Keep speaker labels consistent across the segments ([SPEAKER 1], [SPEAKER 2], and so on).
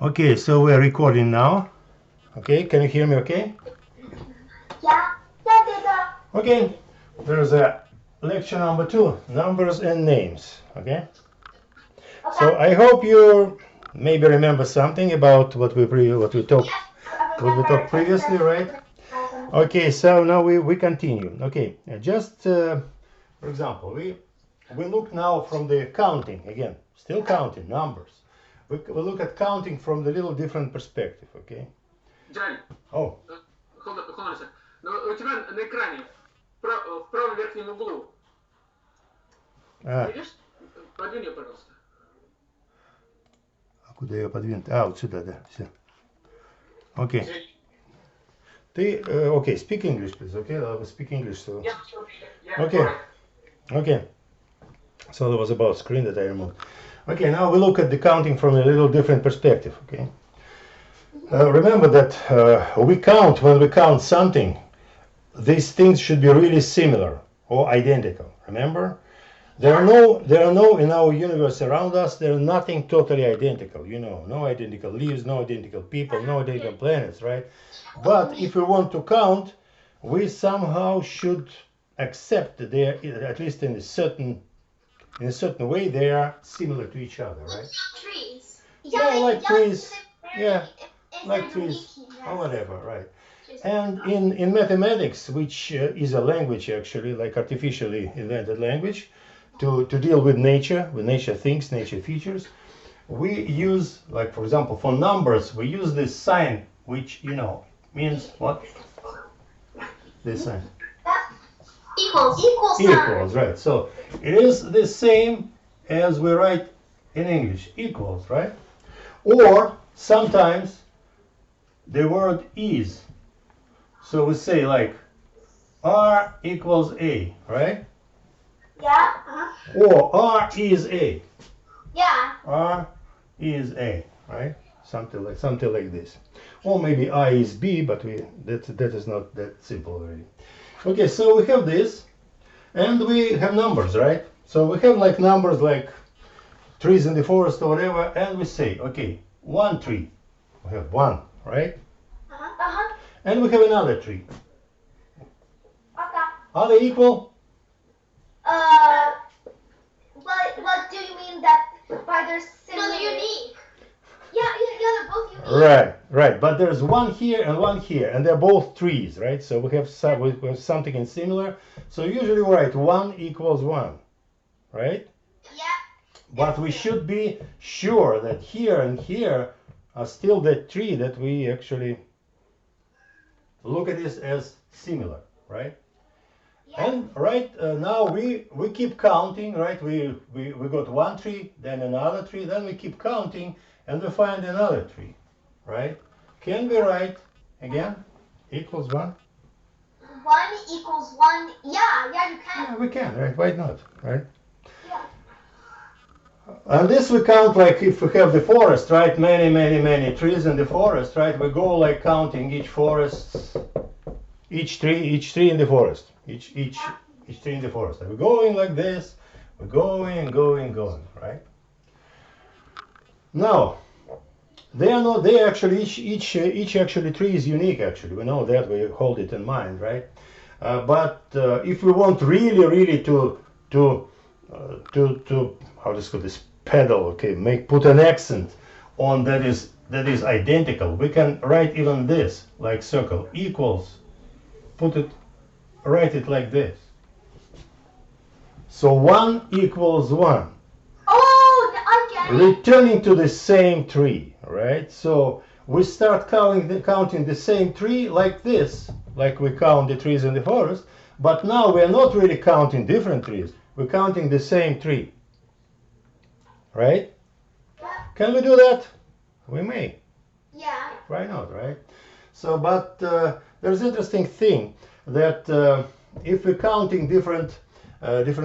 [SPEAKER 1] Okay, so we're recording now. Okay, can you hear me okay?
[SPEAKER 2] Yeah, Teacher.
[SPEAKER 1] Okay, there's a lecture number 2, numbers and names. Okay, so I hope you maybe remember something about what we talked previously, right? Okay, so now we continue. Okay, just for example, we look now from the counting again, still counting numbers. We look at counting from the little different perspective. Okay.
[SPEAKER 3] Джань,
[SPEAKER 1] Oh.
[SPEAKER 3] Холодно. Но у тебя на экране в правом верхнем углу. Видишь? Подвинь ее, пожалуйста.
[SPEAKER 1] А куда ее подвинуть? А, вот сюда, да, все. Окей. Ты, okay, speak English, please, okay? I will speak English, so... Okay. Okay. So that was about screen that I removed. Okay, now we look at the counting from a little different perspective, okay? Remember that we count, when we count something, these things should be really similar or identical, remember? There are no in our universe around us, there is nothing totally identical, you know, no identical leaves, no identical people, no identical planets, right? But if we want to count, we somehow should accept that they are, at least in a certain way, they are similar to each other, right?
[SPEAKER 2] Trees.
[SPEAKER 1] Yeah, like trees. Yeah, like trees or whatever, right? And in mathematics, which is a language actually, like artificially invented language, to deal with nature things, nature features, we use, like for example, for numbers, we use this sign, which, you know, means what? This sign. Equals, right? So it is the same as we write in English, equals, right? Or sometimes the word is. So we say like R equals A, right?
[SPEAKER 2] Yeah.
[SPEAKER 1] Or R is A.
[SPEAKER 2] Yeah.
[SPEAKER 1] R is A, right? Something like this. Or maybe I is B, but that is not that simple already. Okay, so we have this, and we have numbers, right? So we have like numbers like trees in the forest or whatever, and we say, okay, one tree. We have one, right? And we have another tree.
[SPEAKER 2] Okay.
[SPEAKER 1] Are they equal?
[SPEAKER 2] What do you mean that by their similar? No, they're unique. Yeah, they're both unique.
[SPEAKER 1] Right. But there's one here, and they're both trees, right? So we have something in similar. So usually we write 1 equals 1, right?
[SPEAKER 2] Yeah.
[SPEAKER 1] But we should be sure that here and here are still that tree that we actually look at this as similar, right?
[SPEAKER 2] Yeah.
[SPEAKER 1] And now we keep counting, right? We got one tree, then another tree, then we keep counting, and we find another tree, right? Can we write again equals 1?
[SPEAKER 2] 1 equals 1. Yeah, you can.
[SPEAKER 1] Yeah, we can, right? Why not, right?
[SPEAKER 2] Yeah.
[SPEAKER 1] And this we count like if we have the forest, right? Many trees in the forest, right? We go like counting each tree in the forest, each tree in the forest. And we're going like this. We're going, right? Now, they actually each actually tree is unique. Actually, we know that, we hold it in mind, right? But if we want really to how to call this, pedal, okay, put an accent on that is identical, we can write even this like circle equals, write it like this. So 1 equals 1.
[SPEAKER 2] Oh, I get it.
[SPEAKER 1] Returning to the same tree, right? So we start counting the same tree like this, like we count the trees in the forest, but now we are not really counting different trees, we're counting the same tree, right?
[SPEAKER 2] Yeah.
[SPEAKER 1] Can we do that? We may.
[SPEAKER 2] Yeah.
[SPEAKER 1] Why not, right? So, but there's an interesting thing that if we're counting different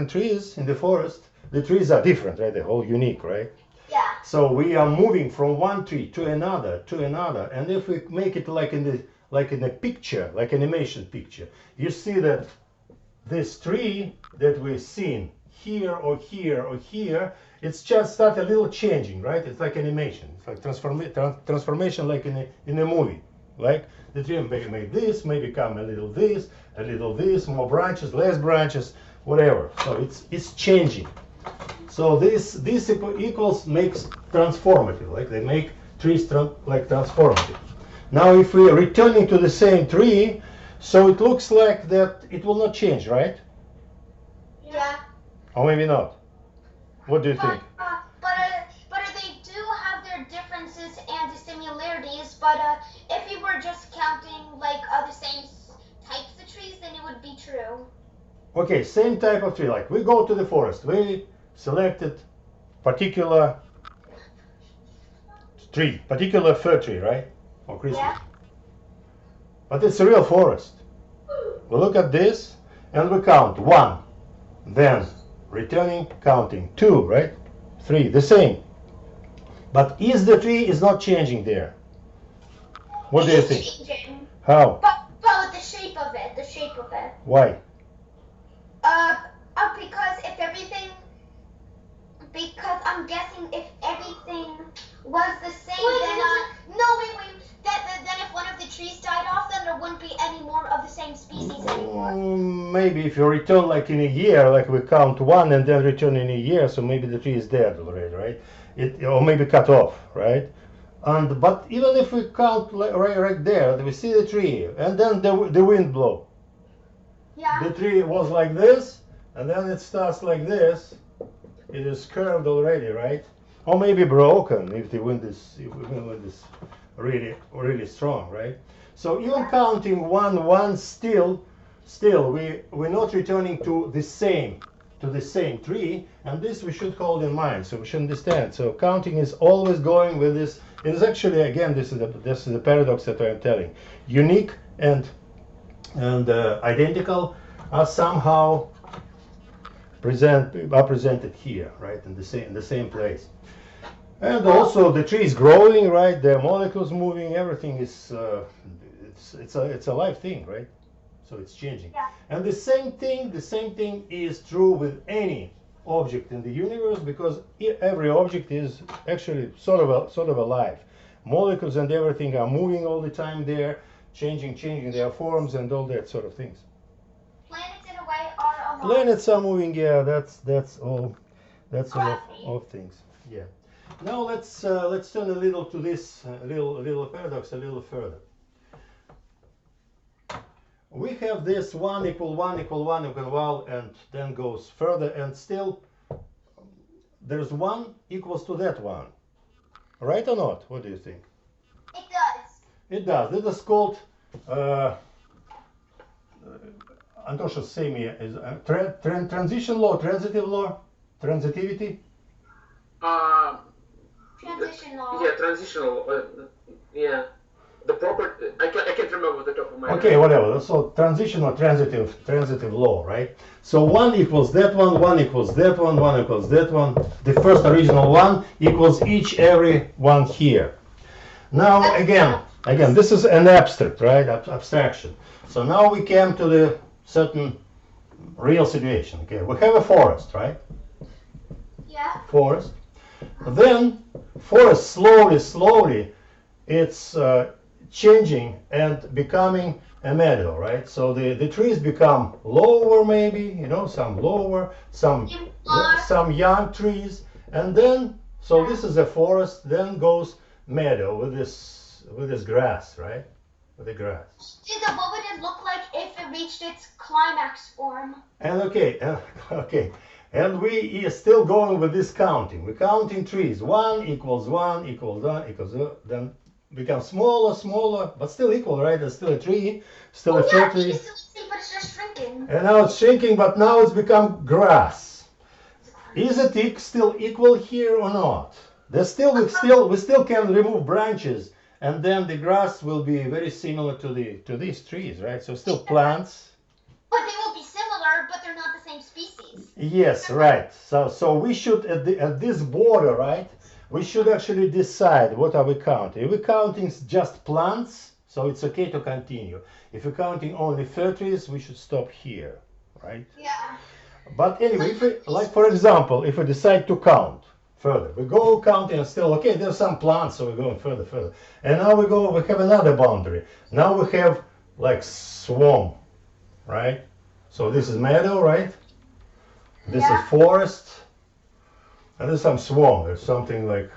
[SPEAKER 1] trees in the forest, the trees are different, right? They're all unique, right?
[SPEAKER 2] Yeah.
[SPEAKER 1] So we are moving from one tree to another, and if we make it like in a picture, like animation picture, you see that this tree that we're seeing here or here or here it's just start a little changing, right? It's like animation. It's like transformation, like in a movie. Like the tree maybe make this, maybe come a little this, more branches, less branches, whatever. So it's changing. So this equals makes transformative, like they make trees like transformative. Now if we are returning to the same tree, so it looks like that it will not change, right?
[SPEAKER 2] Yeah.
[SPEAKER 1] Or maybe not. What do you think?
[SPEAKER 2] But they do have their differences and similarities. But if you were just counting like the same types of trees, then it would be true.
[SPEAKER 1] Okay, same type of tree. Like we go to the forest, we selected particular tree, particular fir tree, right? For Christmas.
[SPEAKER 2] Yeah.
[SPEAKER 1] But it's a real forest. We look at this and we count 1, then returning, counting 2, right? 3, the same. But is the tree is not changing there? What do you think?
[SPEAKER 2] Changing.
[SPEAKER 1] How?
[SPEAKER 2] But the shape of it.
[SPEAKER 1] Why?
[SPEAKER 2] Because I'm guessing if everything was the same, then if one of the trees died off, then there wouldn't be any more of the same species anymore.
[SPEAKER 1] Maybe if you return like in a year, like we count 1 and then return in a year, so maybe the tree is dead already, right? Or maybe cut off, right? But even if we count right there, we see the tree, and then the wind blow.
[SPEAKER 2] Yeah.
[SPEAKER 1] The tree was like this, and then it starts like this. It is curved already, right? Or maybe broken if the wind is really strong, right? So even counting 1, still we're not returning to the same tree, and this we should hold in mind. So we should understand. So counting is always going with this. It is actually, again, this is the paradox that I'm telling. Unique and identical are somehow presented here, right, in the same place. And also the tree is growing, right? The molecules moving, everything is it's a live thing, right? So it's changing.
[SPEAKER 2] Yeah.
[SPEAKER 1] And the same thing is true with any object in the universe, because every object is actually sort of alive. Molecules and everything are moving all the time there, changing their forms and all that sort of things.
[SPEAKER 2] Planets in a way are alive.
[SPEAKER 1] Planets are moving, yeah, that's all of things. Yeah. Now let's turn a little to this little paradox a little further. We have this 1 equal 1 equal 1 equal 1, and then goes further, and still there's 1 equals to that 1. Right or not? What do you think?
[SPEAKER 2] It does.
[SPEAKER 1] It does. This is called Antosha semi is transition law, transitive law, transitivity.
[SPEAKER 2] Transition law.
[SPEAKER 3] Yeah, transitional. Yeah. The proper. I can't remember the top of my head.
[SPEAKER 1] Okay, whatever. So transition or transitive law, right? So 1 equals that 1 equals that 1 equals that 1. The first original 1 equals every one here. Now again, this is an abstract, right? Abstraction. So now we came to the certain real situation. Okay, we have a forest, right?
[SPEAKER 2] Yeah.
[SPEAKER 1] Forest. Then forest slowly, it's changing and becoming a meadow, right? So the trees become lower, maybe, some lower, some young trees, and then so this is a forest. Then goes meadow with this grass, right? With the grass.
[SPEAKER 2] What would it look like if it reached its climax form?
[SPEAKER 1] And okay. And we are still going with this counting. We're counting trees. 1 equals 1 equals 1 equals 1. Then become smaller, but still equal, right? There's still a tree, still a fir tree.
[SPEAKER 2] It's still but it's just shrinking.
[SPEAKER 1] And now it's shrinking, but now it's become grass. Is it still equal here or not? We still can remove branches, and then the grass will be very similar to these trees, right? So still plants.
[SPEAKER 2] But they will be similar, but they're not the same species.
[SPEAKER 1] Yes, right. So we should at this border, right? We should actually decide what are we counting. If we're counting just plants, so it's okay to continue. If we're counting only fir trees, we should stop here, right?
[SPEAKER 2] Yeah.
[SPEAKER 1] But anyway, for example, if we decide to count, further. We go counting and still, okay, there's some plants, so we're going further, further. And now we have another boundary. Now we have like swamp, right? So this is meadow, right? This is forest. And there's some swamp. There's something like,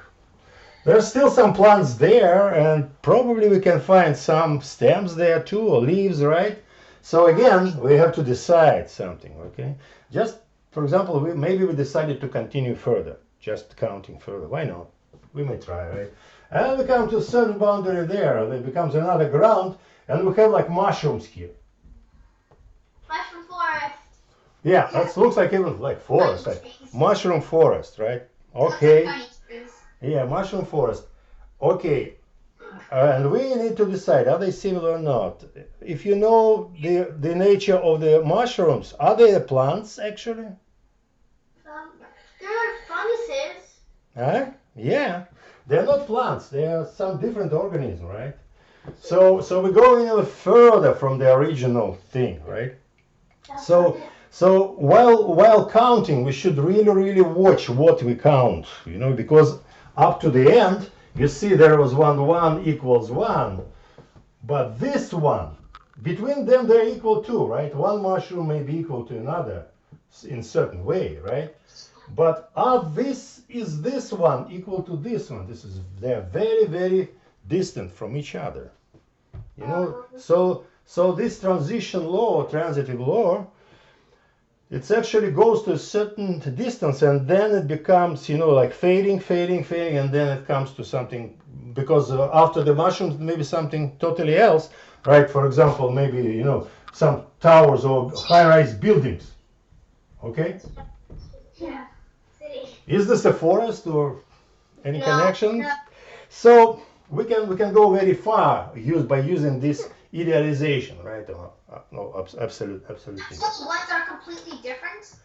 [SPEAKER 1] there's still some plants there, and probably we can find some stems there too, or leaves, right? So again, we have to decide something, okay? Just, for example, maybe we decided to continue further, just counting further. Why not? We may try, right? And we come to a certain boundary there. There becomes another ground, and we have like mushrooms here.
[SPEAKER 2] Mushroom forest.
[SPEAKER 1] Yeah, that looks like even like forest, like mushroom forest, right? Okay. Yeah, mushroom forest. Okay. And we need to decide, are they similar or not? If you know the nature of the mushrooms, are they plants actually?
[SPEAKER 2] They're funguses.
[SPEAKER 1] Huh? Yeah. They're not plants. They are some different organism, right? So we're going a little further from the original thing, right? So while counting, we should really watch what we count, you know, because up to the end, you see there was 1 equals 1, but this one, between them they're equal too, right? One mushroom may be equal to another in certain way, right? But is this one equal to this one? They're very distant from each other, you know. So this transition law, transitive law, it actually goes to a certain distance, and then it becomes, you know, like fading, and then it comes to something, because after the mushrooms, maybe something totally else, right? For example, maybe, you know, some towers or high-rise buildings, okay?
[SPEAKER 2] Yeah.
[SPEAKER 1] Is this a forest or any connection? No. So we can go very far by using this idealization, right? No, absolutely.
[SPEAKER 2] So the ones are completely different?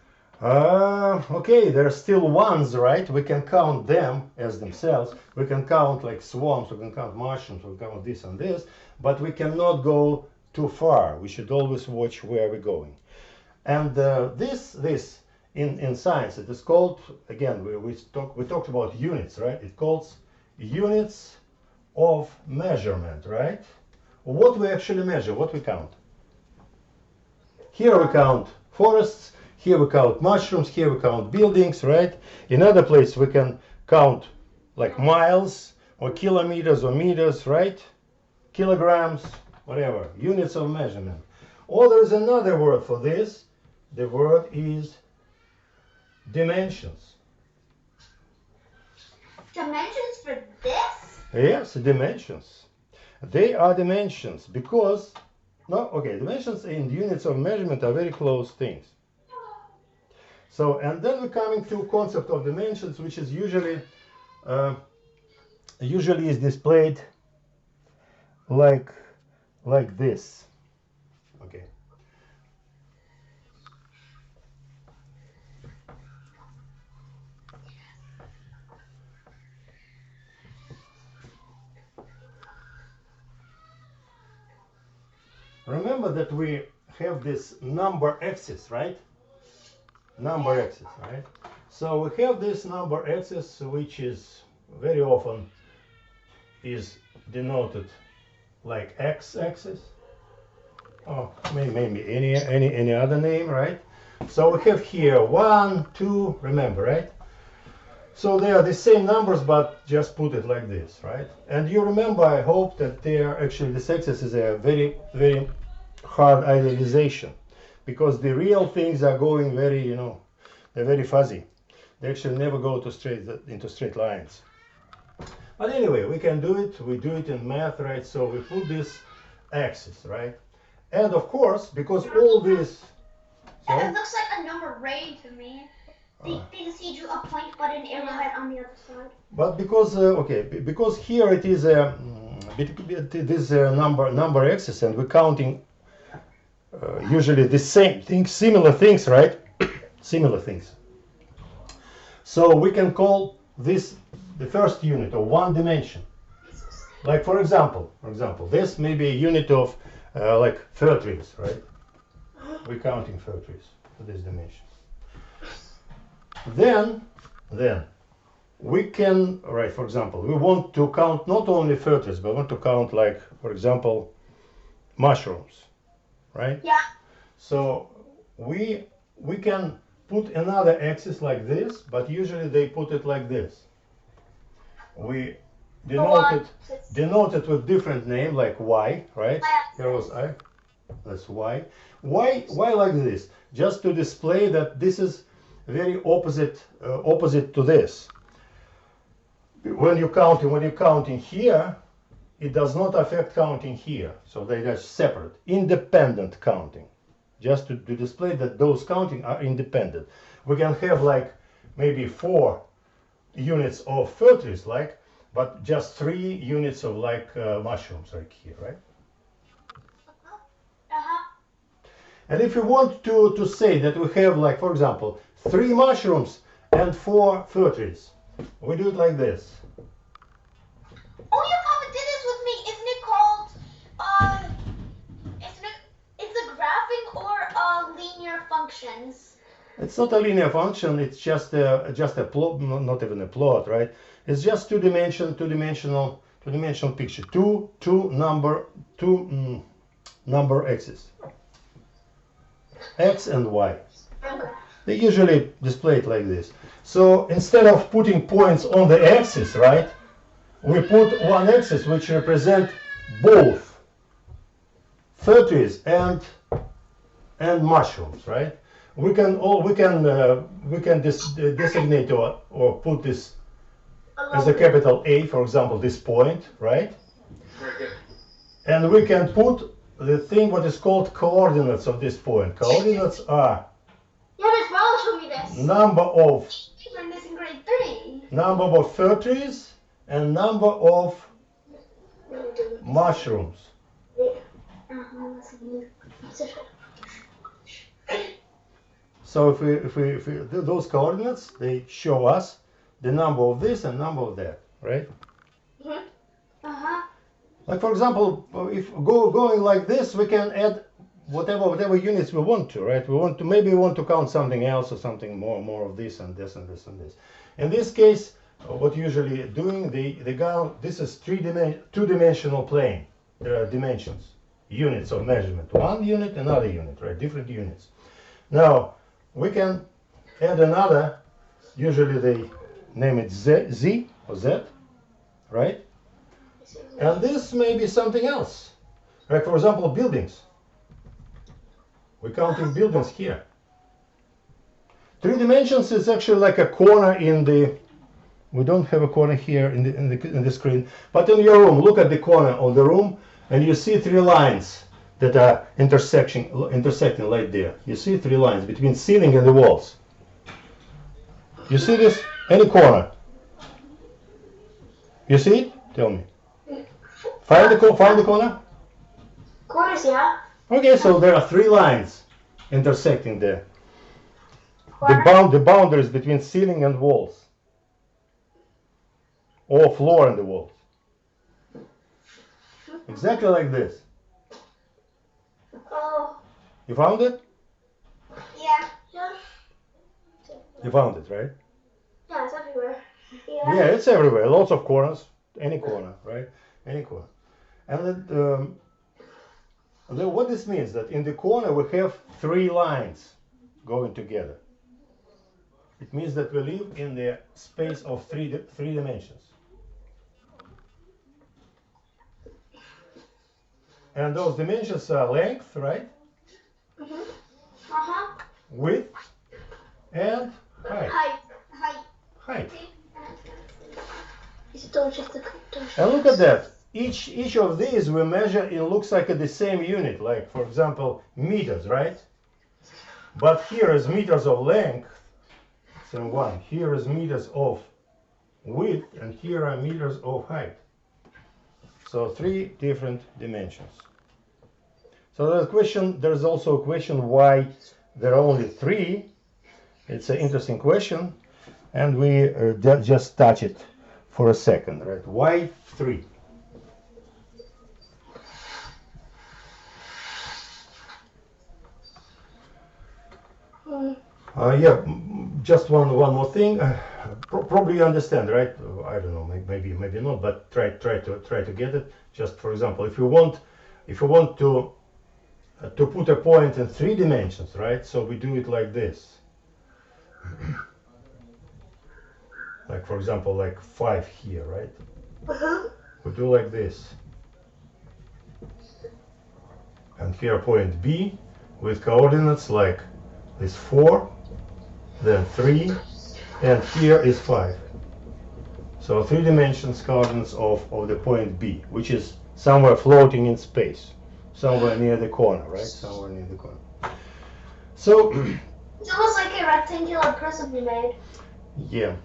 [SPEAKER 1] Okay, there are still ones, right? We can count them as themselves. We can count like swarms, we can count mushrooms, we can count this and this, but we cannot go too far. We should always watch where we're going. And this in science, it is called, again, we talked about units, right? It calls units of measurement, right? What we actually measure, what we count. Here we count forests, here we count mushrooms, here we count buildings, right? In other place we can count like miles or kilometers or meters, right? Kilograms, whatever, units of measurement. Or there's another word for this. The word is dimensions.
[SPEAKER 2] Dimensions for this?
[SPEAKER 1] Yes, dimensions. They are dimensions because dimensions and units of measurement are very close things. So, and then we're coming to concept of dimensions, which is usually is displayed like this. Okay. Remember that we have this number axis, right? Number axis, right? So we have this number axis, which is very often is denoted like x-axis, or maybe any other name, right? So we have here 1, 2, remember, right? So they are the same numbers, but just put it like this, right? And you remember, I hope, that they are actually, this axis is a very hard idealization, because the real things are going very, you know, they're very fuzzy. They actually never go into straight lines. But anyway, we can do it. We do it in math, right? So we put this axis, right? And of course, because all this...
[SPEAKER 2] It looks like a number ray to me. They just see you a point but an arrowhead on the other side.
[SPEAKER 1] But because because here it is this number axis, and we're counting usually the same things, similar things, right? Similar things. So we can call this the first unit of one dimension. Like for example, this may be a unit of like fir trees, right? We're counting fir trees for this dimension. Then we can, right, for example, we want to count not only fir trees, but we want to count, like, for example, mushrooms, right?
[SPEAKER 2] Yeah.
[SPEAKER 1] So we can put another axis like this, but usually they put it like this. We denote it with different name, like Y, right? Here was I. That's Y. Why like this? Just to display that this is very opposite to this. When you're counting here, it does not affect counting here. So they are separate, independent counting. Just to display that those counting are independent. We can have like maybe 4 units of fir trees, like, but just 3 units of like mushrooms, like here, right? And if you want to say that we have, like, for example, 3 mushrooms and 4 fir trees, we do it like this.
[SPEAKER 2] Oh, your papa did this with me. Isn't it called, it's a graphing or linear functions?
[SPEAKER 1] It's not a linear function. It's just a plot, not even a plot, right? It's just two-dimensional picture. Two number axes, x and y.
[SPEAKER 2] Okay.
[SPEAKER 1] They usually display it like this. So instead of putting points on the axis, right, we put one axis which represent both fir trees and mushrooms, right? We can designate or put this as a capital A, for example, this point, right? And we can put the thing what is called coordinates of this point. Coordinates are
[SPEAKER 2] Yeah, this brother showed me this.
[SPEAKER 1] number of
[SPEAKER 2] We learned this in grade 3.
[SPEAKER 1] number of fir trees and number of mushrooms. So if we do those coordinates, they show us the number of this and number of that, right? Like, for example, if going like this, we can add whatever units we want to, right? Maybe we want to count something else or something more of this and this and this and this. In this case, what usually doing, they go, this is two-dimensional plane. There are dimensions, units of measurement. One unit, another unit, right? Different units. Now, we can add another, usually they name it Z or Z, right? And this may be something else. Like, for example, buildings. We're counting buildings here. 3 dimensions is actually like a corner in the, we don't have a corner here in the screen, but in your room, look at the corner of the room and you see 3 lines that are intersecting right there. You see 3 lines between ceiling and the walls. You see this? Any corner? You see it? Tell me. Find the corner?
[SPEAKER 2] Corners, yeah.
[SPEAKER 1] Okay, so there are 3 lines intersecting there. The boundaries between ceiling and walls. Or floor and the walls. Exactly like this.
[SPEAKER 2] Oh.
[SPEAKER 1] You found it?
[SPEAKER 2] Yeah. Yeah.
[SPEAKER 1] You found it, right?
[SPEAKER 2] Yeah, it's everywhere.
[SPEAKER 1] Yeah, it's everywhere. Lots of corners. Any corner, right? Any corner. And what this means, that in the corner we have 3 lines going together. It means that we live in the space of three dimensions. And those dimensions are length, right? Width and height. Height. And look at that. Each of these we measure, it looks like the same unit, like, for example, meters, right? But here is meters of length, same one. Here is meters of width, and here are meters of height. So 3 different dimensions. So there's also a question why there are only 3. It's an interesting question, and we just touch it for a second, right? Why 3? Yeah, just one more thing. Probably you understand, right? I don't know, maybe not, but try to get it. Just for example, if you want to put a point in 3 dimensions, right? So we do it like this. Like for example, like 5 here, right? We do like this. And here point B with coordinates like this 4, then 3, and here is 5. So 3 dimensions coordinates of the point B, which is somewhere floating in space, somewhere near the corner, right? Somewhere near the corner. So
[SPEAKER 2] it's almost like a rectangular prism you made.
[SPEAKER 1] Yeah.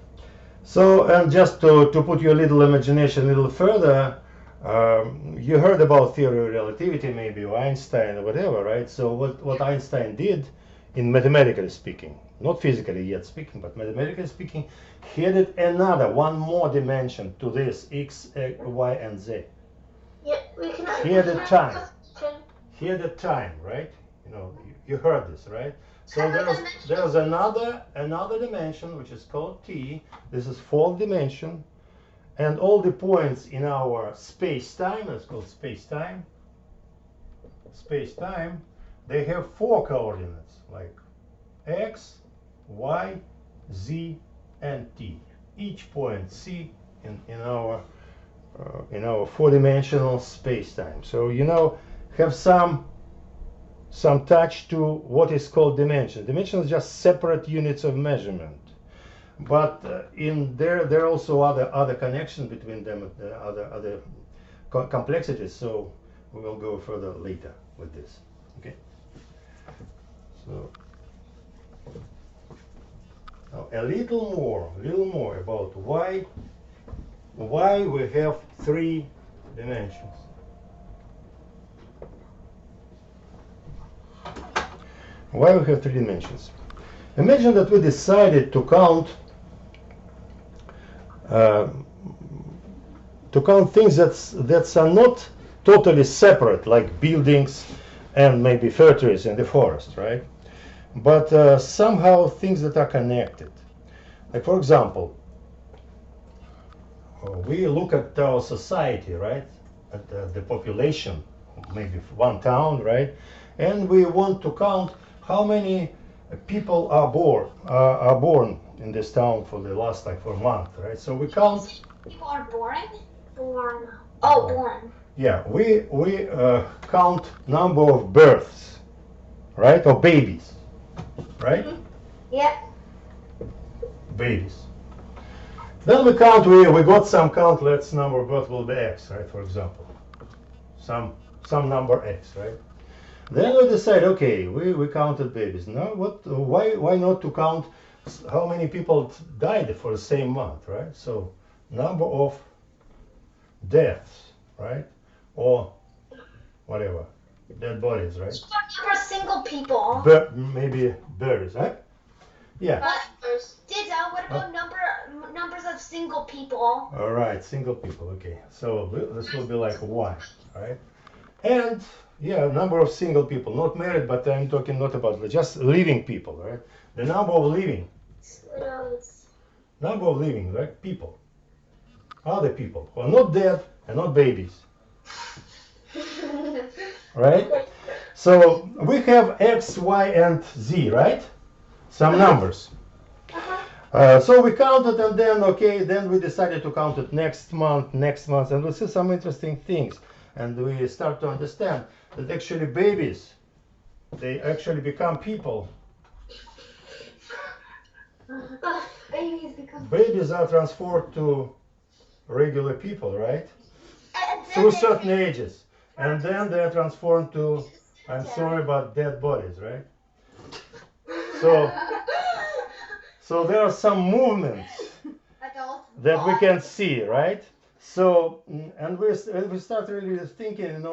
[SPEAKER 1] So, and just to put your little imagination a little further, you heard about theory of relativity, maybe, or Einstein or whatever, right? So what Einstein did, in mathematically speaking, not physically yet speaking, but mathematically speaking, he added one more dimension to this x, y, and z.
[SPEAKER 2] Yeah, we can.
[SPEAKER 1] He added time. He added time, right? You know, you heard this, right? So there's another dimension which is called t. This is 4th dimension, and all the points in our space-time, it's called space-time. Space-time, they have 4 coordinates like x, y, z, and t. Each point c in our 4-dimensional space-time. So have some touch to what is called dimension. Dimension is just separate units of measurement, but in there are also other connections between them, other complexities. So we will go further later with this. Okay. So now a little more about why we have 3 dimensions. Why we have 3 dimensions? Imagine that we decided to count things that are not totally separate, like buildings and maybe fir trees in the forest, right? But somehow things that are connected. Like for example, we look at our society, right? At the population, maybe one town, right? And we want to count how many people are born in this town for the last for a month, right? So we count.
[SPEAKER 2] People are born. Oh, born.
[SPEAKER 1] Yeah, we count number of births, right? Or babies, right?
[SPEAKER 2] Mm-hmm. Yeah.
[SPEAKER 1] Babies. Then we count. We got some count. Let's number of birth will be x, right? For example, some number x, right? Then we decide, okay, we counted babies. Now, why not to count how many people died for the same month, right? So, number of deaths, right? Or whatever, dead bodies, right?
[SPEAKER 2] For single people.
[SPEAKER 1] Maybe berries, right? Yeah.
[SPEAKER 2] Ditto, what about numbers of single people?
[SPEAKER 1] All right, single people, okay. So, this will be like y, right? And yeah, number of single people, not married, but I'm talking not about just living people, right? The number of living, right? People, other people who are not dead and not babies, right? So we have x, y, and z, right? Some numbers. So we counted, and then we decided to count it next month, and we'll see some interesting things. And we start to understand that actually babies, they actually become people. Babies are transformed to regular people, right? Through certain ages. And then they are transformed to, I'm sorry, but dead bodies, right? So there are some movements that we can see, right? So, and we start really thinking,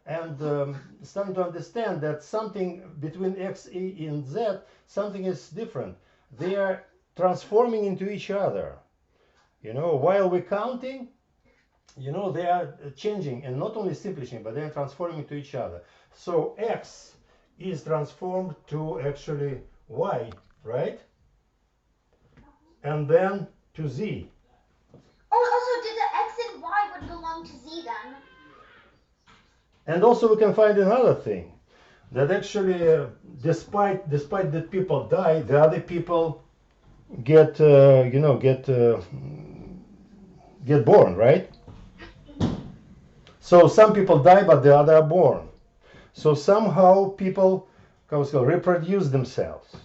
[SPEAKER 1] and starting to understand that something between X, Y, and Z, something is different. They are transforming into each other. While we're counting, they are changing, and not only simply changing, but they are transforming into each other. So X is transformed to actually Y, right? and then to Z.
[SPEAKER 2] Oh, also, did the X and Y would belong to Z then?
[SPEAKER 1] And also we can find another thing, that actually, despite that people die, the other people get get born, right? So some people die, but the other are born. So somehow people reproduce themselves.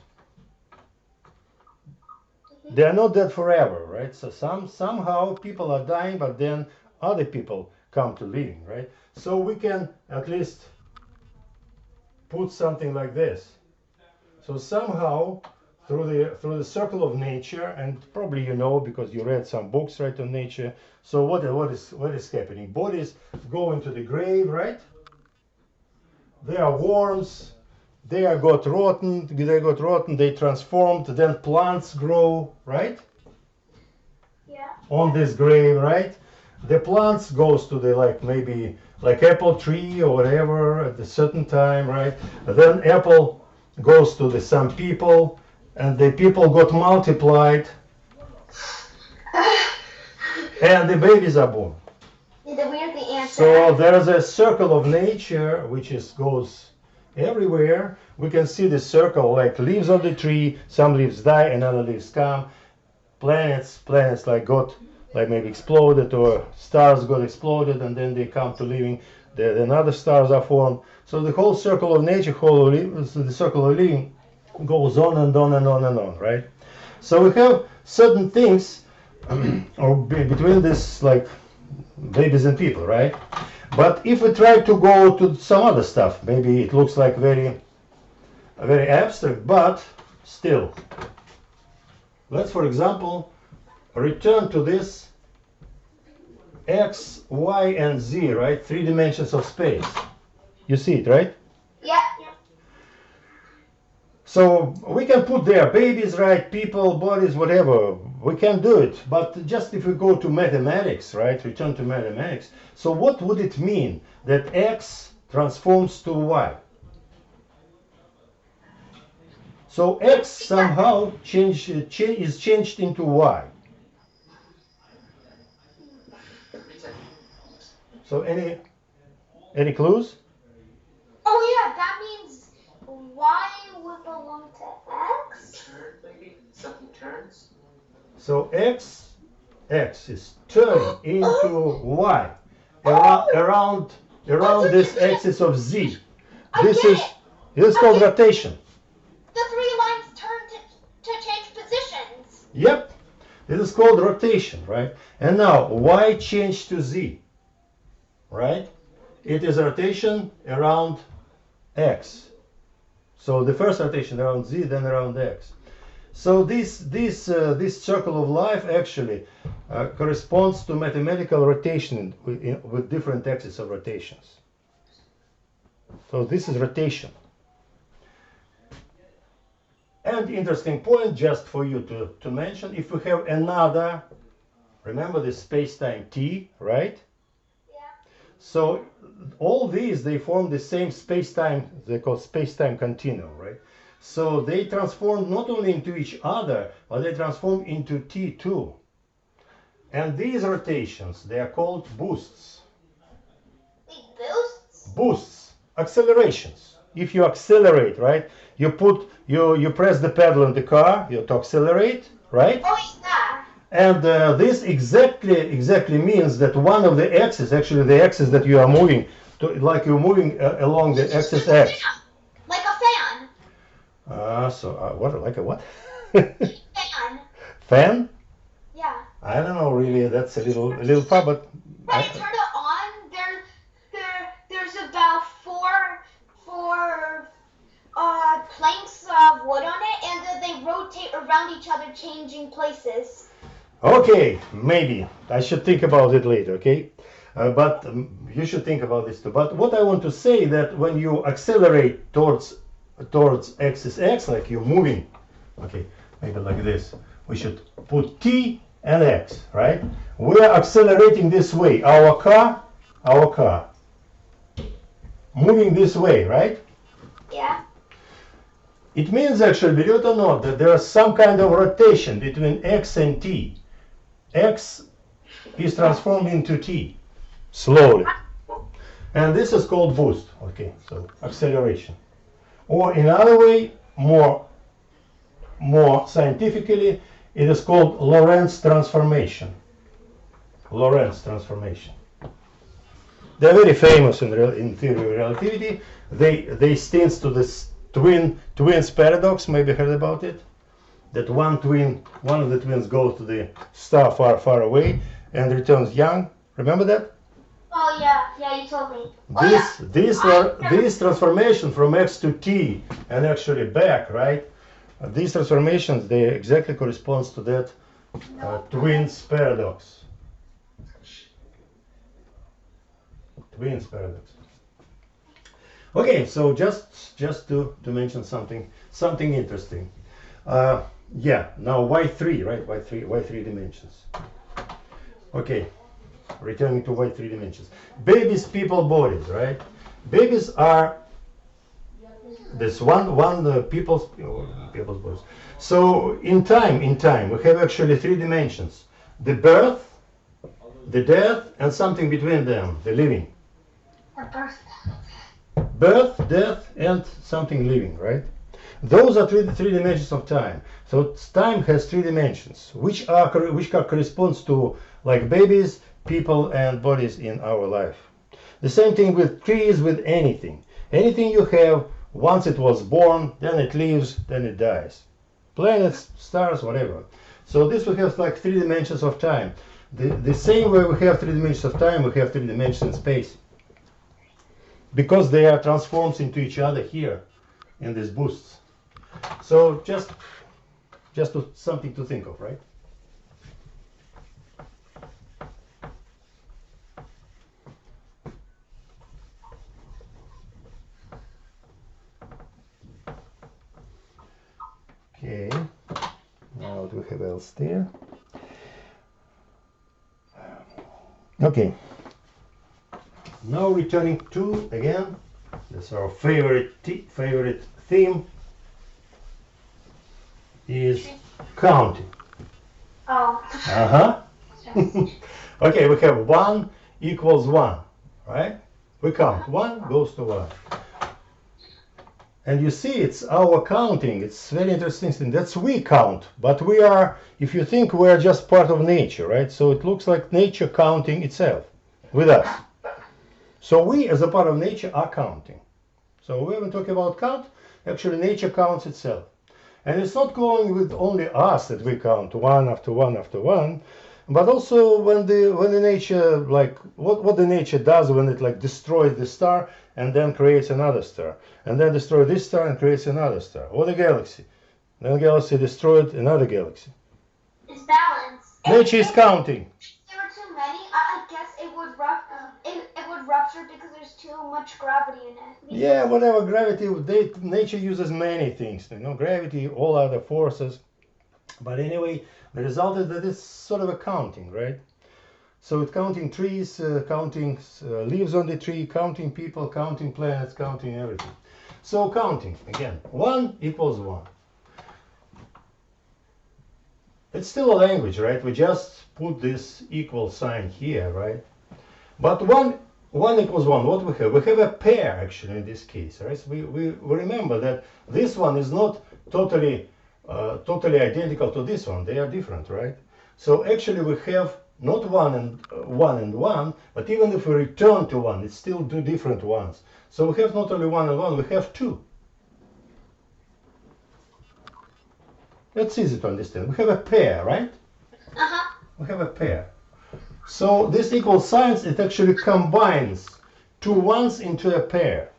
[SPEAKER 1] They are not dead forever, right? So somehow people are dying, but then other people come to living, right? So we can at least put something like this. So somehow through the circle of nature, and probably you know because you read some books, right, on nature. So what is happening? Bodies go into the grave, right? They are worms. They got rotten. They transformed. Then plants grow, right?
[SPEAKER 2] Yeah.
[SPEAKER 1] On this grave, right? The plants goes to the maybe apple tree or whatever at a certain time, right? Then apple goes to some people, and the people got multiplied, and the babies are born.
[SPEAKER 2] The weird answer.
[SPEAKER 1] So there is a circle of nature which goes everywhere. We can see the circle like leaves on the tree. Some leaves die, and other leaves come. Planets got maybe exploded, or stars got exploded, and then they come to living. Then other stars are formed. So the whole circle of nature, the circle of living, goes on and on and on and on, right? So we have certain things or between this babies and people, right? But if we try to go to some other stuff, maybe it looks like very abstract, but still. Let's, for example, return to this X, Y, and Z, right? 3 dimensions of space. You see it, right?
[SPEAKER 2] Yeah.
[SPEAKER 1] So we can put there babies, right? People, bodies, whatever. We can do it. But just if we go to mathematics, right? Return to mathematics. So what would it mean that X transforms to Y? So X somehow is changed into Y. So any clues?
[SPEAKER 2] Oh yeah, that means Y would belong to X.
[SPEAKER 3] Turn, maybe something turns.
[SPEAKER 1] So X is turning into Y around this axis of Z. This is called rotation.
[SPEAKER 2] The 3 lines turn to change positions.
[SPEAKER 1] Yep, this is called rotation, right? And now Y changed to Z, right? It is a rotation around X. So the first rotation around Z, then around X. So this circle of life actually corresponds to mathematical rotation with different axes of rotations. So this is rotation. And interesting point, just for you to mention, if we have another, remember the space-time T, right?
[SPEAKER 2] Yeah.
[SPEAKER 1] So all these, they form the same space-time, they call space-time continuum, right? So they transform not only into each other, but they transform into T2. And these rotations, they are called boosts.
[SPEAKER 2] Wait, boosts?
[SPEAKER 1] Boosts, accelerations. If you accelerate, right, you press the pedal in the car, you to accelerate, right?
[SPEAKER 2] Oh yeah.
[SPEAKER 1] And this exactly means that one of the axes, actually the axis that you are moving, like you're moving along the axis X.
[SPEAKER 2] Like a fan.
[SPEAKER 1] What, like a what?
[SPEAKER 2] Fan.
[SPEAKER 1] Fan?
[SPEAKER 2] Yeah.
[SPEAKER 1] I don't know really. That's a little far, but.
[SPEAKER 2] When you turn it on, there's about four planks of wood on it, and then they rotate around each other, changing places.
[SPEAKER 1] Okay, maybe I should think about it later. Okay, but you should think about this too. But what I want to say that when you accelerate towards axis X, like you're moving, okay, maybe like this, we should put T and X, right? We are accelerating this way. Our car, moving this way, right?
[SPEAKER 2] Yeah.
[SPEAKER 1] It means actually, believe it or not, that there is some kind of rotation between x and t. X is transformed into t slowly. And this is called boost. Okay, so acceleration. Or in another way, more scientifically, it is called Lorentz transformation. Lorentz transformation. They're very famous in theory of relativity. They stand to this twins paradox. Maybe heard about it. That one of the twins goes to the star far away and returns young. Remember that?
[SPEAKER 2] Oh yeah, you told me.
[SPEAKER 1] This transformation from x to t and actually back, right? These transformations, they exactly corresponds to that twins paradox. Twins paradox. Okay, so just to mention something interesting. Yeah, now y3, right? Y3 dimensions. Okay, returning to y3 dimensions. Babies, people, bodies, right? Babies are this people's bodies. So in time, we have actually 3 dimensions: the birth, the death, and something between them, the living. Birth, death, and something living, right? Those are three dimensions of time. So time has 3 dimensions, which corresponds to like babies, people, and bodies in our life. The same thing with trees, with anything. Anything you have, once it was born, then it lives, then it dies. Planets, stars, whatever. So this we have like 3 dimensions of time. The same way we have 3 dimensions of time, we have 3 dimensions in space. Because they are transformed into each other here in these boosts. So just something to think of, right? Okay, now what do we have else there? Okay, now returning to, again, that's our favorite theme, is counting.
[SPEAKER 2] Oh.
[SPEAKER 1] Uh-huh. Okay, we have 1 equals 1, right? We count, 1 goes to 1. And you see, it's our counting. It's very interesting thing. That's we count, but we are, if you think, we are just part of nature, right? So it looks like nature counting itself with us. So we, as a part of nature, are counting. So when we talk about count, actually nature counts itself. And it's not going with only us that we count 1 after 1 after 1, but also when the nature, like what the nature does when it like destroys the star and then creates another star, and then destroys this star and creates another star, or the galaxy. Then the galaxy destroyed another galaxy.
[SPEAKER 2] It's balance.
[SPEAKER 1] Nature is counting.
[SPEAKER 2] If there were too many, I guess it would rupture because there's too much gravity in it.
[SPEAKER 1] Yeah, whatever gravity, nature uses many things, gravity, all other forces. But anyway, the result is that it's sort of a counting, right? So it's counting trees, counting leaves on the tree, counting people, counting planets, counting everything. So counting, again, 1 equals 1. It's still a language, right? We just put this equal sign here, right? But 1 equals 1, what we have? We have a pair, actually, in this case, right? So we remember that this one is not totally identical to this one. They are different, right? So actually we have not 1 and 1, but even if we return to 1, it's still 2 different ones. So we have not only 1 and 1, we have 2. That's easy to understand. We have a pair, right?
[SPEAKER 2] Uh-huh.
[SPEAKER 1] We have a pair. So this equal signs, it actually combines 2 ones into a pair.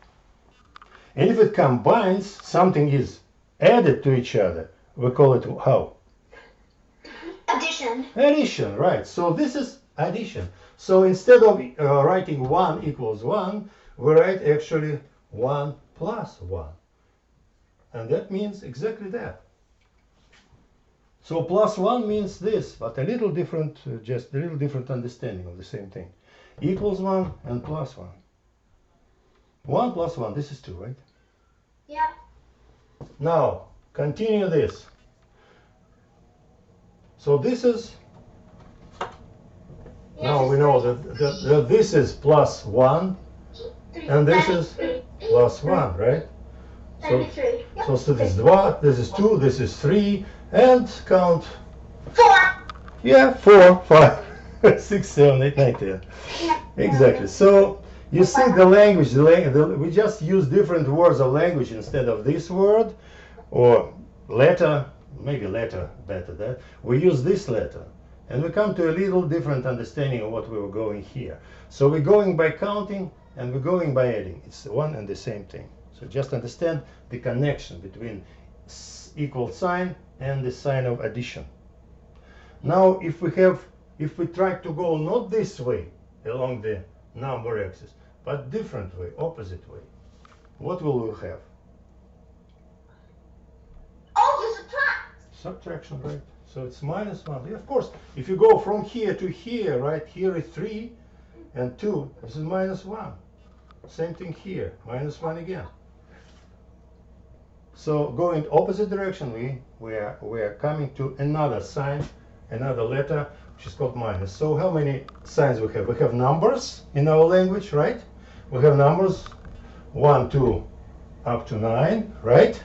[SPEAKER 1] And if it combines, something is added to each other. We call it how?
[SPEAKER 2] Addition.
[SPEAKER 1] Addition, right. So this is addition. So instead of writing 1 equals 1, we write actually 1 plus 1. And that means exactly that. So plus 1 means this, but a little different, just a little different understanding of the same thing. Equals 1 and plus 1. 1 plus 1, this is 2, right?
[SPEAKER 2] Yeah.
[SPEAKER 1] Now, continue this. So this is, now we know that this is +1 and this is +1, right? So this is 2, this is 2, this is 3, and count.
[SPEAKER 2] 4.
[SPEAKER 1] Yeah, 4, 5, 6, 7, 8, 9, 10. Exactly. So you see the language, we just use different words of language instead of this word or letter, maybe letter better that. We use this letter and we come to a little different understanding of what we were going here. So we're going by counting and we're going by adding. It's one and the same thing. So just understand the connection between equal sign and the sign of addition. Now if we try to go not this way along the number axis, but different way, opposite way, what will we have?
[SPEAKER 2] Oh, you subtract.
[SPEAKER 1] Subtraction, right? So it's -1. Yeah, of course, if you go from here to here, right, here is 3 and 2, this is -1. Same thing here, -1 again. So going opposite direction, we are coming to another sign, another letter, which is called minus. So how many signs we have? We have numbers in our language, right? We have numbers 1, 2, up to 9, right?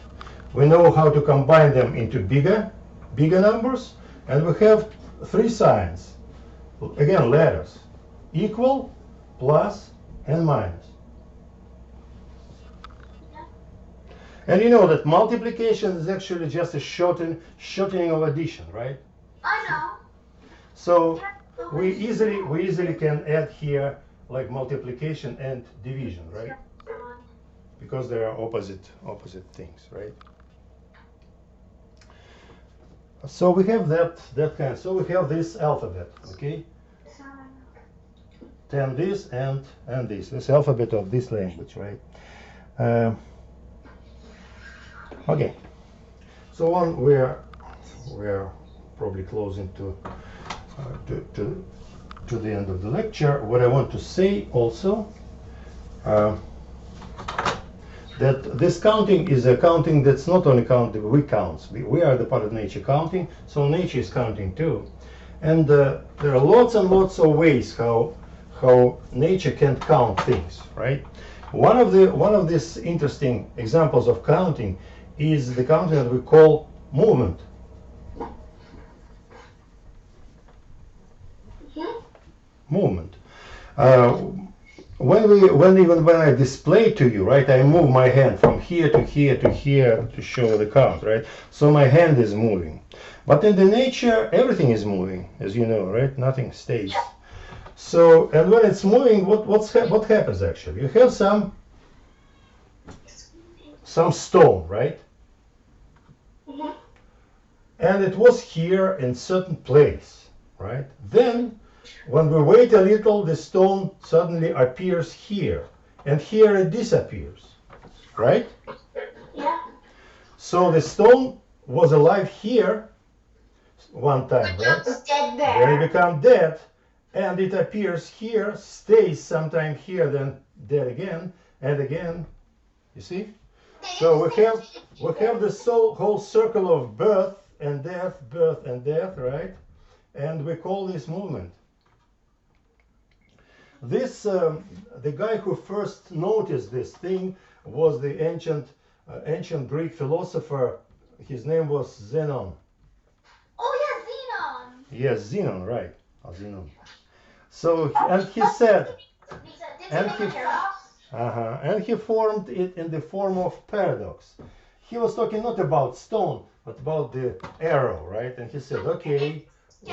[SPEAKER 1] We know how to combine them into bigger numbers, and we have 3 signs. Again, letters: equal, plus, and minus. And you know that multiplication is actually just a shortening of addition, right?
[SPEAKER 2] I know.
[SPEAKER 1] So we easily can add here like multiplication and division, right? Because they are opposite things, right? So we have that kind. So we have this alphabet, okay? 10 this and this. This alphabet of this language, right? Okay. So on we're probably closing to the end of the lecture. What I want to say also that this counting is a counting that's not only counting, we count. We are the part of nature counting, so nature is counting too. And there are lots and lots of ways how nature can count things, right? One of these interesting examples of counting is the counting that we call movement. Movement. When I display to you, right, I move my hand from here to here to here to show the count, right? So my hand is moving. But in the nature, everything is moving, as you know, right? Nothing stays. So, and when it's moving, what happens actually? You have some stone, right? And it was here in certain place, right? Then when we wait a little, the stone suddenly appears here, and here it disappears, right?
[SPEAKER 2] Yeah.
[SPEAKER 1] So the stone was alive here one time, right?
[SPEAKER 2] It's dead there.
[SPEAKER 1] Then it becomes dead, and it appears here, stays sometime here, then dead again, and again. You see? So we have this whole circle of birth and death, right? And we call this movement. This the guy who first noticed this thing was the ancient Greek philosopher. His name was Zenon.
[SPEAKER 2] Oh yeah, Zenon.
[SPEAKER 1] Yes, Zenon, right? Zenon. So and he said, and he formed it in the form of paradox. He was talking not about stone, but about the arrow, right? And he said, okay,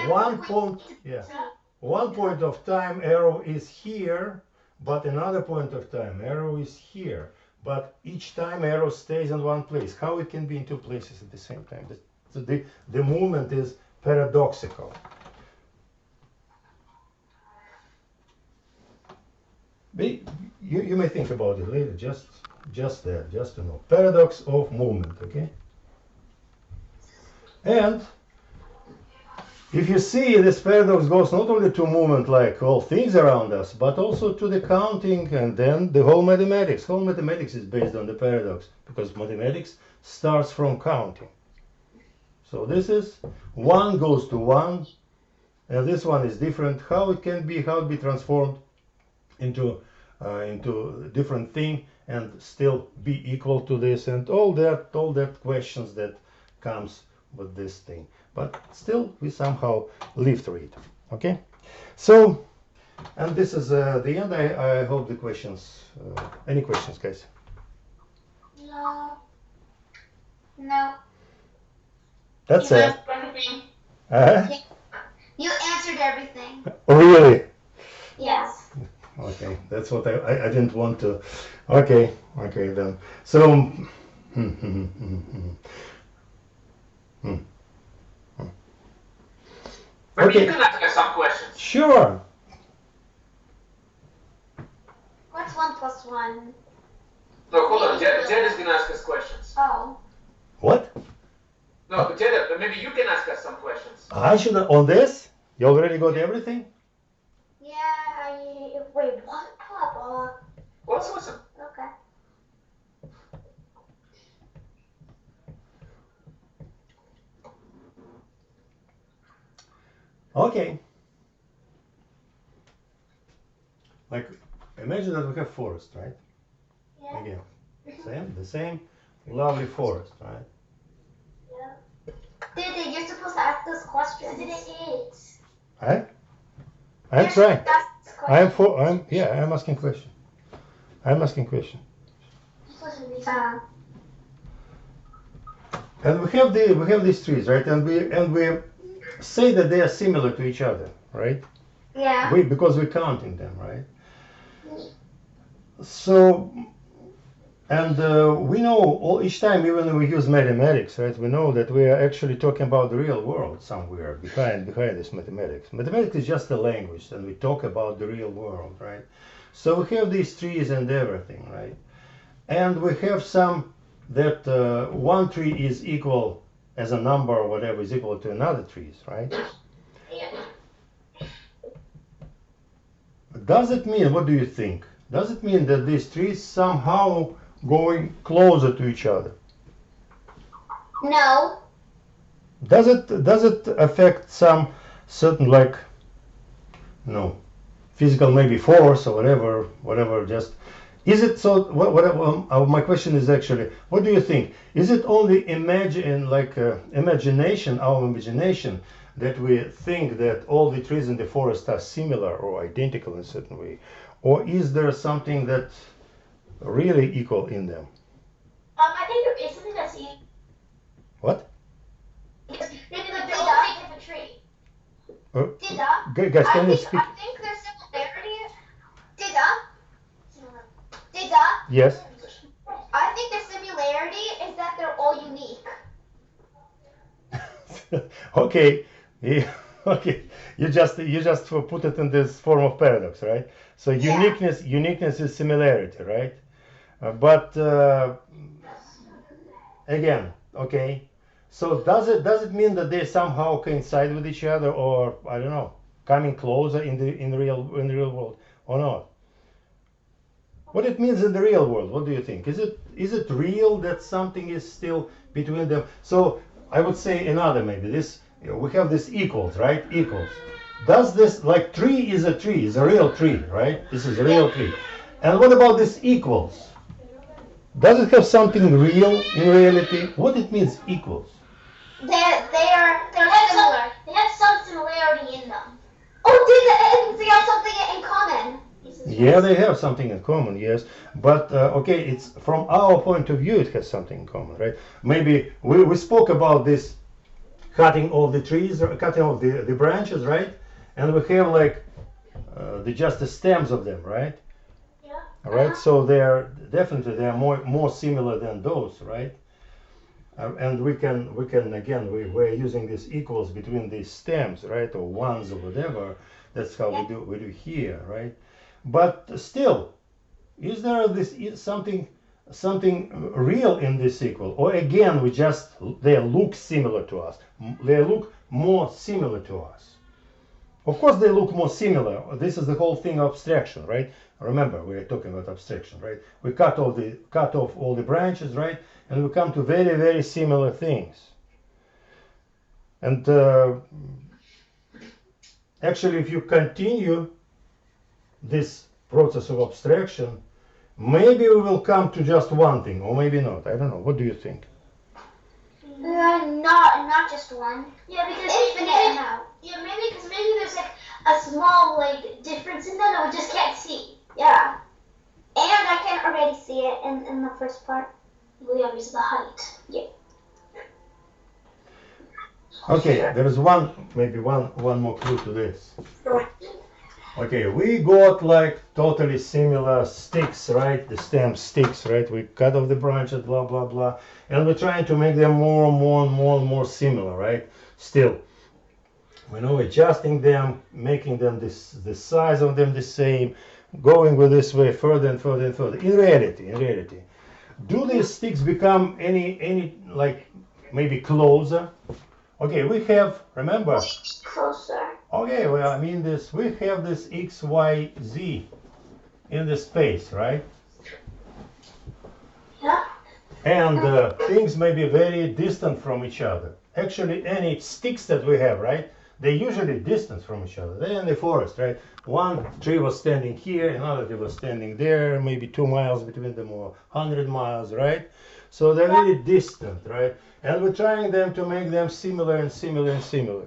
[SPEAKER 1] one point of time arrow is here, but another point of time arrow is here. But each time arrow stays in one place. How it can be in two places at the same time? So the movement is paradoxical. You may think about it later, just to know. Paradox of movement, okay? And if you see, this paradox goes not only to movement like all things around us, but also to the counting and then the whole mathematics. Whole mathematics is based on the paradox, because mathematics starts from counting. So this is 1 goes to 1, and this one is different. How it can be, how it be transformed into different thing and still be equal to this, and all that questions that comes with this thing. But still, we somehow live through it. Okay, so, and this is the end. I hope the questions. Any questions, guys?
[SPEAKER 2] No. No.
[SPEAKER 1] That's
[SPEAKER 2] You
[SPEAKER 1] it.
[SPEAKER 2] answered everything. You answered everything.
[SPEAKER 1] Really?
[SPEAKER 2] Yes.
[SPEAKER 1] Okay, that's what I didn't want to. Okay, then. So.
[SPEAKER 3] Maybe you can ask us some questions.
[SPEAKER 1] Sure.
[SPEAKER 2] What's 1 plus 1?
[SPEAKER 3] No, hold on. Jed is gonna ask us questions.
[SPEAKER 2] Oh.
[SPEAKER 1] What?
[SPEAKER 3] No, Jed, maybe you can ask us some questions.
[SPEAKER 1] I should on this? You already got everything?
[SPEAKER 2] Yeah, wait, what, Papa?
[SPEAKER 3] Awesome.
[SPEAKER 2] Okay.
[SPEAKER 1] Okay. Like, imagine that we have forest, right?
[SPEAKER 2] Yeah.
[SPEAKER 1] Again, the same lovely forest, right?
[SPEAKER 2] Yeah. Dude, you're supposed to ask those questions. It is.
[SPEAKER 1] I'm trying. I'm asking question. I'm asking question. And we have these trees, right? And we say that they are similar to each other, right?
[SPEAKER 2] Yeah.
[SPEAKER 1] Because we're counting them, right? So, and we know each time, even when we use mathematics, right? We know that we are actually talking about the real world somewhere behind this mathematics. Mathematics is just a language, and we talk about the real world, right? So we have these trees and everything, right? And we have some that one tree is equal as a number or whatever is equal to another trees, right? Does it mean, what do you think? Does it mean that these trees somehow going closer to each other?
[SPEAKER 2] No.
[SPEAKER 1] Does it affect some certain, like, no, physical maybe force or whatever, just is it so? My question is actually, what do you think? Is it only imagination, our imagination, that we think that all the trees in the forest are similar or identical in a certain way, or is there something that really equal in them?
[SPEAKER 2] I think there is something that's equal.
[SPEAKER 1] What?
[SPEAKER 2] Maybe like they're all a different tree.
[SPEAKER 1] Guys, can you speak?
[SPEAKER 2] I think there's similarity.
[SPEAKER 1] Yes.
[SPEAKER 2] I think the similarity is that they're all unique.
[SPEAKER 1] Okay. Yeah. Okay. You just put it in this form of paradox, right? So uniqueness is similarity, right? But again, okay. So does it mean that they somehow coincide with each other, or I don't know, coming closer in the real world, or not? What it means in the real world? What do you think? Is it real that something is still between them? So I would say another maybe this. We have this equals, right? Equals. Does this, like, tree is a real tree, right? This is a real tree. And what about this equals? Does it have something real in reality? What it means equals?
[SPEAKER 2] They're similar. They have some similarity in them. Oh, they have something in common.
[SPEAKER 1] Yeah, they have something in common, yes. But okay, it's from our point of view, it has something in common, right? Maybe we spoke about this cutting all the trees, or cutting all the branches, right? And we have like just the stems of them, right?
[SPEAKER 2] Yeah.
[SPEAKER 1] All right. So they are more similar than those, right? And we can again we're using this equals between these stems, right, or ones or whatever. That's how we do here, right? But still, is there something real in this equal, or again they look similar to us? They look more similar to us. Of course, they look more similar. This is the whole thing of abstraction, right? Remember, we're talking about abstraction, right? We cut off all the branches, right? And we come to very, very similar things. And actually, if you continue this process of abstraction, maybe we will come to just one thing, or maybe not. I don't know. What do you think?
[SPEAKER 2] Not just one.
[SPEAKER 4] Yeah, because
[SPEAKER 2] Infinite amount.
[SPEAKER 4] Yeah, maybe because maybe there's like a small like difference in them that we just can't see.
[SPEAKER 2] Yeah. And I can already see it in the first part.
[SPEAKER 4] We have is the height.
[SPEAKER 2] Yeah.
[SPEAKER 1] Okay, there is maybe one more clue to this. Okay, we got like totally similar sticks, right? The stem sticks, right? We cut off the branches, blah, blah, blah. And we're trying to make them more and more similar, right? Still, we know adjusting them, making them the size of them the same, going with this way further and further and further. In reality, do these sticks become any like maybe closer? Okay, we have, remember?
[SPEAKER 2] Closer.
[SPEAKER 1] Okay, well, I mean this, we have this X, Y, Z in the space, right?
[SPEAKER 2] Yeah.
[SPEAKER 1] And things may be very distant from each other. Actually, any sticks that we have, right? They're usually distant from each other. They're in the forest, right? One tree was standing here, another tree was standing there, maybe 2 miles between them or 100 miles, right? So they're really distant, right? And we're trying them to make them similar and similar and similar.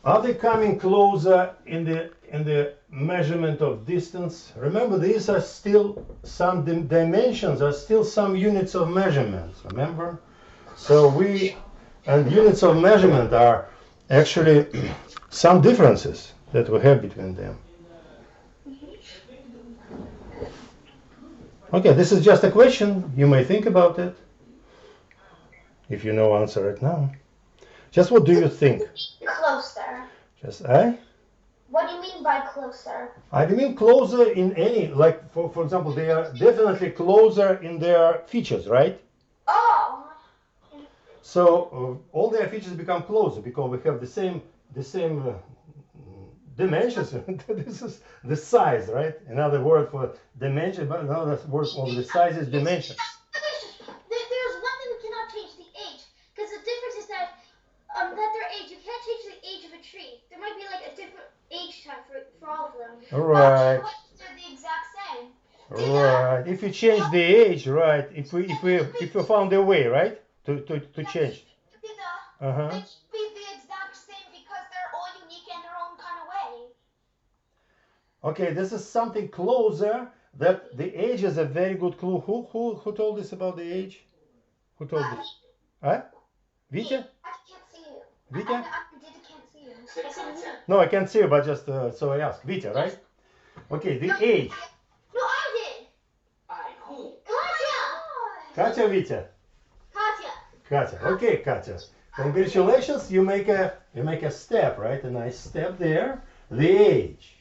[SPEAKER 1] Are they coming closer in the measurement of distance? Remember, these are still some dimensions, are still some units of measurements, remember? So and units of measurement are actually some differences that we have between them. Okay, this is just a question. You may think about it. If you know answer it now. Just what do you think?
[SPEAKER 2] Closer.
[SPEAKER 1] Just
[SPEAKER 2] What do you mean by closer?
[SPEAKER 1] I mean closer in any, like for example, they are definitely closer in their features, right?
[SPEAKER 2] Oh.
[SPEAKER 1] So all their features become closer because we have the same dimensions. This is the size, right? Another word for dimension, but another word for the size is dimension.
[SPEAKER 4] There's one thing we cannot change: the age. Because the difference is that their age, you can't change the age of a tree. There might be like a different age time for all of them.
[SPEAKER 1] Right.
[SPEAKER 2] But they're the exact same.
[SPEAKER 1] Right. If you change the age, right? If we found a way, right, to change.
[SPEAKER 2] They should be the exact same because they're all unique in their own kind of way.
[SPEAKER 1] Okay, this is something closer. That the age is a very good clue. Who told us about the age? Who told us? Huh? Vita?
[SPEAKER 2] I can't see you.
[SPEAKER 1] Vita?
[SPEAKER 2] I can't see you.
[SPEAKER 1] No, I can't see you, but just so I asked. Vita, right? Okay, the age.
[SPEAKER 4] No, I did.
[SPEAKER 3] Who?
[SPEAKER 4] Katya.
[SPEAKER 1] Katya, Vita.
[SPEAKER 4] Katya.
[SPEAKER 1] Katya. Okay, Katya. Congratulations. You make a step, right? A nice step there. The age.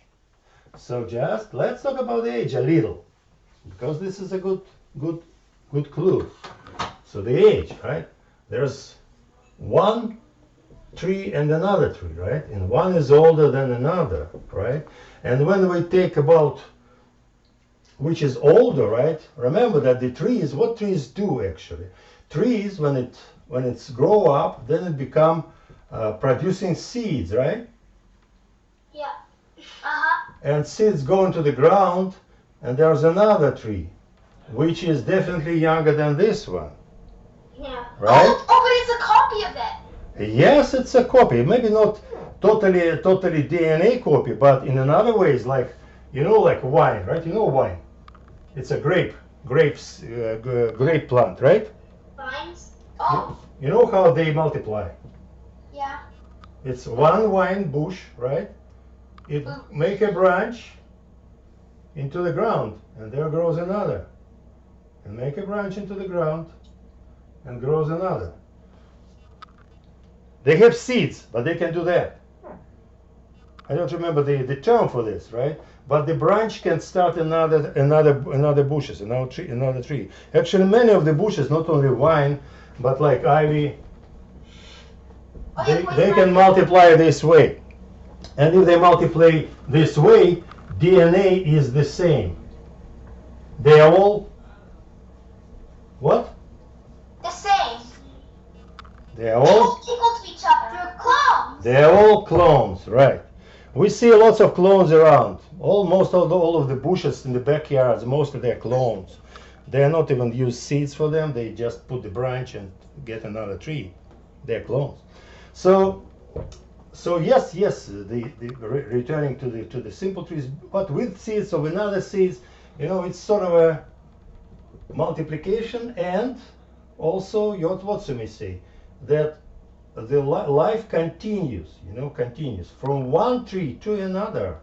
[SPEAKER 1] So just let's talk about the age a little, because this is a good clue. So the age, right? There's one tree and another tree, right? And one is older than another, right? And when we take about which is older, right? Remember that the trees, what trees do actually? Trees, when it's grow up, then it become producing seeds, right?
[SPEAKER 2] Yeah.
[SPEAKER 1] And seeds go into the ground, and there's another tree, which is definitely younger than this one.
[SPEAKER 2] Yeah.
[SPEAKER 1] Right?
[SPEAKER 2] Oh, but it's a copy of it.
[SPEAKER 1] Yes, it's a copy. Maybe not totally DNA copy, but in another ways, like like wine, right? You know wine. It's a grape plant, right?
[SPEAKER 2] Vines. Oh.
[SPEAKER 1] You know how they multiply?
[SPEAKER 2] Yeah.
[SPEAKER 1] It's one wine bush, right? It make a branch into the ground, and there grows another, and make a branch into the ground, and grows another. They have seeds, but they can do that. I don't remember the term for this, right? But the branch can start another bushes, another tree. Actually, many of the bushes, not only wine, but like ivy, they can multiply this way. And if they multiply this way, DNA is the same. They are all what?
[SPEAKER 2] The same.
[SPEAKER 1] They are all
[SPEAKER 2] Equal to each other.
[SPEAKER 4] They're clones.
[SPEAKER 1] they are all clones, right? We see lots of clones around. Almost all of the bushes in the backyards, most of their clones. They are not even use seeds for them. They just put the branch and get another tree. They're clones. So yes, returning to the simple trees, but with seeds of another seeds, it's sort of a multiplication, and also what may say that the life continues, continues from one tree to another.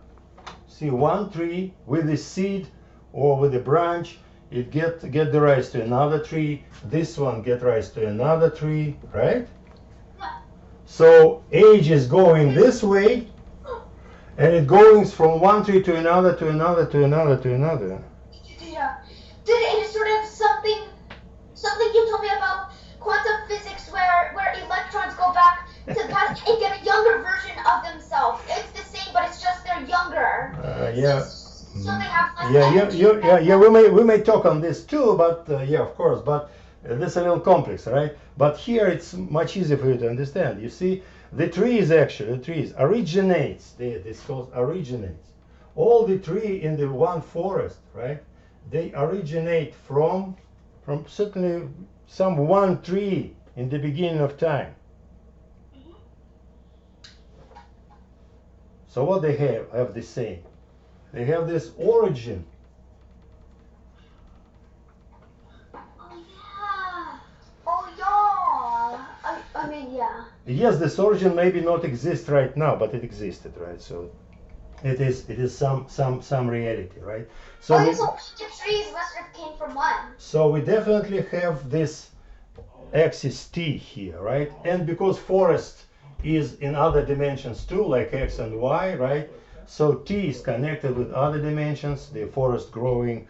[SPEAKER 1] See, one tree with the seed or with the branch, it get the rise to another tree. This one get rise to another tree, right? So age is going this way, and it goes from one tree to another, to another, to another, to another.
[SPEAKER 4] Yeah. Did it sort of something you told me about quantum physics where electrons go back to the past and get a younger version of themselves? It's the same, but it's just they're younger.
[SPEAKER 1] Yeah.
[SPEAKER 4] So they have less energy.
[SPEAKER 1] Yeah. We may talk on this too, but yeah, of course. But this is a little complex, right? But here it's much easier for you to understand. You see, the trees originates. This called originates. All the tree in the one forest, right? They originate from certainly some one tree in the beginning of time. So what they have the same. They have this origin.
[SPEAKER 4] I mean, yeah.
[SPEAKER 1] Yes, this origin maybe not exist right now, but it existed, right? So it is some reality, right? So
[SPEAKER 2] So the trees must have came from one.
[SPEAKER 1] so we definitely have this axis T here, right? And because forest is in other dimensions too, like X and Y, right? So T is connected with other dimensions, the forest growing,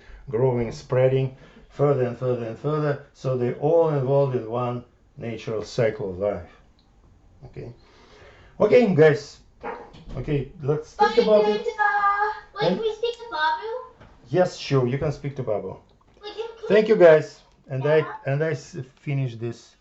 [SPEAKER 1] spreading further and further and further. So they're all involved in one natural cycle of life. Okay, guys. Okay, let's think about it.
[SPEAKER 4] Can we speak to Babu?
[SPEAKER 1] Yes, sure, you can speak to Babu.
[SPEAKER 4] Like,
[SPEAKER 1] Thank you, guys. And I finish this